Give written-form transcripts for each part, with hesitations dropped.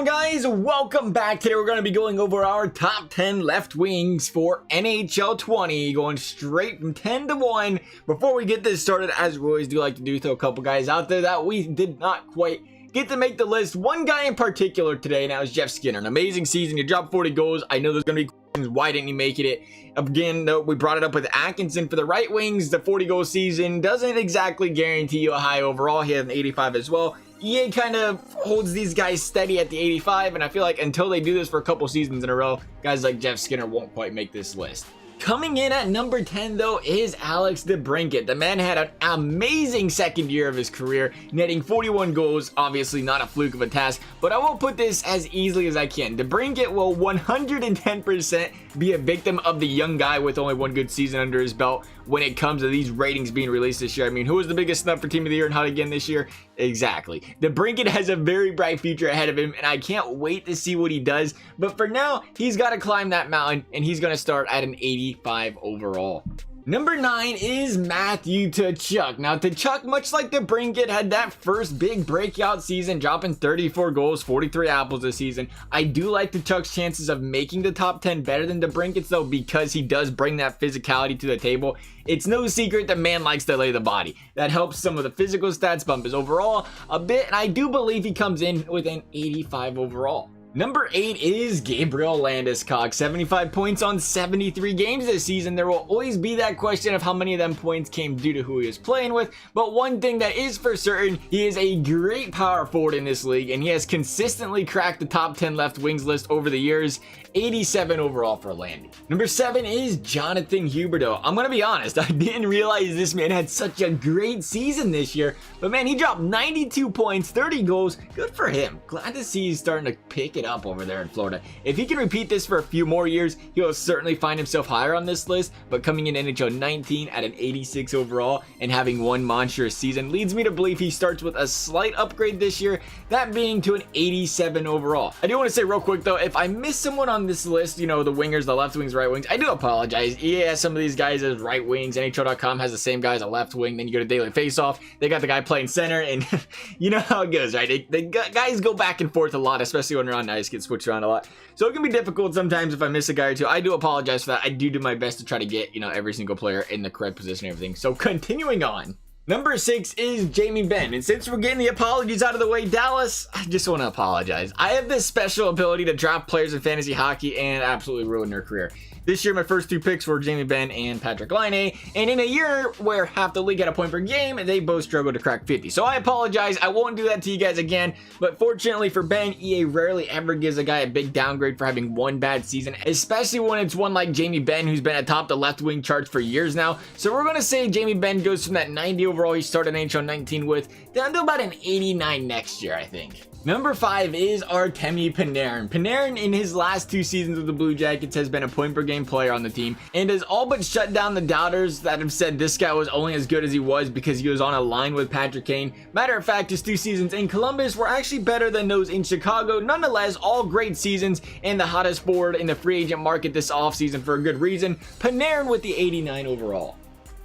going, guys? Welcome back. Today we're going to be going over our top 10 left wings for NHL 20, going straight from 10 to 1. Before we get this started, as we always do like to do, throw a couple guys out there that we did not quite get to make the list. One guy in particular today, and that was Jeff Skinner. An amazing season. He dropped 40 goals. I know there's going to be questions. Why didn't he make it? Again, though, we brought it up with Atkinson for the right wings. The 40 goal season doesn't exactly guarantee you a high overall. He had an 85 as well. EA kind of holds these guys steady at the 85, and I feel like until they do this for a couple seasons in a row, guys like Jeff Skinner won't quite make this list. Coming in at number 10, though, is Alex DeBrincat. The man had an amazing second year of his career, netting 41 goals. Obviously not a fluke of a task, but I won't put this as easily as I can. DeBrincat will 110% be a victim of the young guy with only one good season under his belt when it comes to these ratings being released this year. I mean, who was the biggest snub for Team of the Year and how again this year? Exactly. DeBrincat has a very bright future ahead of him, and I can't wait to see what he does. But for now, he's got to climb that mountain, and he's going to start at an 85 overall. Number 9 is Matthew Tkachuk. Now, Tkachuk, much like DeBrincat, had that first big breakout season, dropping 34 goals, 43 apples this season. I do like Tkachuk's chances of making the top 10 better than DeBrincat's, though, because he does bring that physicality to the table. It's no secret the man likes to lay the body. That helps some of the physical stats bump his overall a bit, and I do believe he comes in with an 85 overall. Number 8 is Gabriel Landeskog. 75 points on 73 games this season. There will always be that question of how many of them points came due to who he was playing with, but one thing that is for certain, he is a great power forward in this league, and he has consistently cracked the top 10 left wings list over the years. 87 overall for Landy. Number 7 is Jonathan Huberdeau. I'm gonna be honest, I didn't realize this man had such a great season this year, but man, he dropped 92 points, 30 goals. Good for him. Glad to see he's starting to pick it up over there in Florida. If he can repeat this for a few more years, he'll certainly find himself higher on this list, but coming in NHL 19 at an 86 overall and having one monstrous season leads me to believe he starts with a slight upgrade this year, that being to an 87 overall. I do want to say real quick though, if I miss someone on this list, you know, the wingers, the left wings, right wings, I do apologize. EA has some of these guys as right wings. NHL.com has the same guy as a left wing. Then you go to Daily Faceoff, they got the guy playing center, and you know how it goes, right? The guys go back and forth a lot, especially when they're on ice, get switched around a lot. So it can be difficult sometimes if I miss a guy or two. I do apologize for that. I do my best to try to get, you know, every single player in the correct position and everything. So continuing on. Number 6 is Jamie Benn, and since we're getting the apologies out of the way, Dallas, I just want to apologize. I have this special ability to draft players in fantasy hockey and absolutely ruin their career. This year, my first 2 picks were Jamie Benn and Patrick Laine, and in a year where half the league had a point per game, they both struggled to crack 50. So I apologize. I won't do that to you guys again, but fortunately for Ben, EA rarely ever gives a guy a big downgrade for having one bad season, especially when it's one like Jamie Benn, who's been atop the left wing charts for years now. So we're going to say Jamie Benn goes from that 90 overall he started NHL 19 with down to about an 89 next year, I think. Number 5 is Artemi Panarin. Panarin in his last 2 seasons with the Blue Jackets has been a point per game player on the team and has all but shut down the doubters that have said this guy was only as good as he was because he was on a line with Patrick Kane. Matter of fact, his 2 seasons in Columbus were actually better than those in Chicago. Nonetheless, all great seasons and the hottest forward in the free agent market this offseason for a good reason. Panarin with the 89 overall.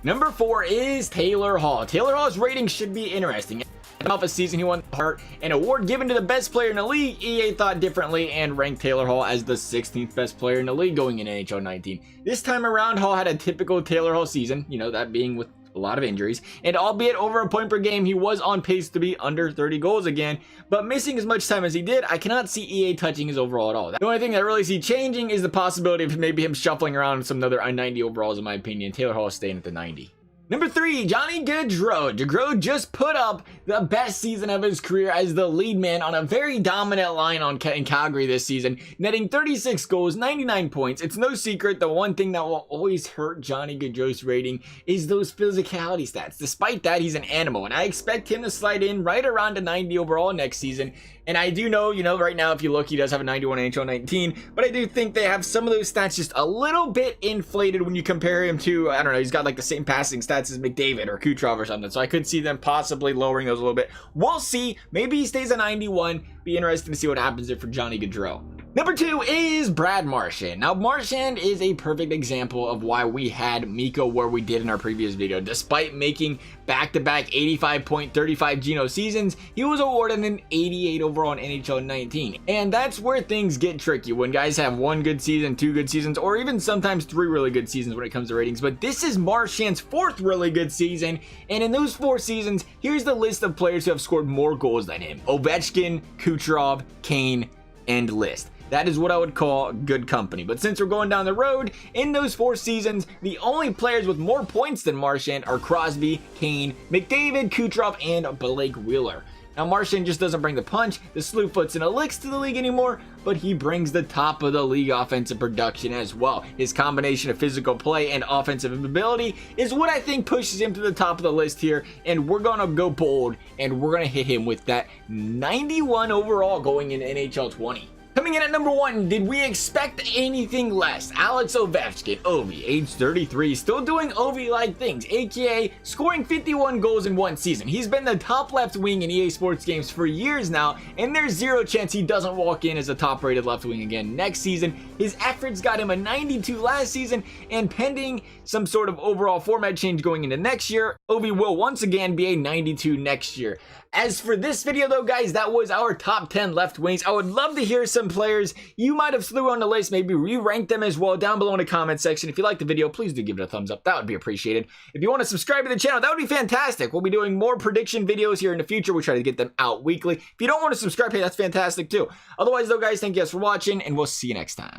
Number 4 is Taylor Hall. Taylor Hall's rating should be interesting. Off a season, he won the Hart, an award given to the best player in the league. EA thought differently and ranked Taylor Hall as the 16th best player in the league going in NHL 19. This time around, Hall had a typical Taylor Hall season, you know, that being with a lot of injuries, and albeit over a point per game, he was on pace to be under 30 goals again, but missing as much time as he did, I cannot see EA touching his overall at all. The only thing that I really see changing is the possibility of maybe him shuffling around some other 90 overalls, in my opinion. Taylor Hall is staying at the 90. Number 3, Johnny Gaudreau. Gaudreau just put up the best season of his career as the lead man on a very dominant line in Calgary this season, netting 36 goals, 99 points. It's no secret the one thing that will always hurt Johnny Gaudreau's rating is those physicality stats. Despite that, he's an animal, and I expect him to slide in right around a 90 overall next season. And I do know, you know, right now, if you look, he does have a 91 NHL 19, but I do think they have some of those stats just a little bit inflated when you compare him to, I don't know, he's got like the same passing stats as McDavid or Kucherov or something. So I could see them possibly lowering those a little bit. We'll see. Maybe he stays at 91. Be interesting to see what happens there for Johnny Gaudreau. Number 2 is Brad Marchand. Now, Marchand is a perfect example of why we had Miko where we did in our previous video. Despite making back-to-back 85.35 Geno seasons, he was awarded an 88 overall in NHL 19. And that's where things get tricky, when guys have 1 good season, 2 good seasons, or even sometimes 3 really good seasons when it comes to ratings. But this is Marchand's 4th really good season, and in those 4 seasons, here's the list of players who have scored more goals than him: Ovechkin, Kucherov, Kane, and List. That is what I would call good company. But since we're going down the road, in those 4 seasons, the only players with more points than Marchand are Crosby, Kane, McDavid, Kucherov, and Blake Wheeler. Now, Marchand just doesn't bring the punch, the slew foots, and licks to the league anymore, but he brings the top of the league offensive production as well. His combination of physical play and offensive ability is what I think pushes him to the top of the list here, and we're going to go bold, and we're going to hit him with that 91 overall going in NHL 20. Coming in at number 1, did we expect anything less? Alex Ovechkin, Ovi, age 33, still doing Ovi-like things, aka scoring 51 goals in 1 season. He's been the top left wing in EA Sports games for years now, and there's zero chance he doesn't walk in as a top-rated left wing again next season. His efforts got him a 92 last season, and pending some sort of overall format change going into next year, Ovi will once again be a 92 next year. As for this video though, guys, that was our top 10 left wings. I would love to hear some players you might have threw on the list, maybe re-rank them as well down below in the comment section. If you liked the video, please do give it a thumbs up. That would be appreciated. If you want to subscribe to the channel, that would be fantastic. We'll be doing more prediction videos here in the future. We try to get them out weekly. If you don't want to subscribe, hey, that's fantastic too. Otherwise though, guys, thank you guys for watching, and we'll see you next time.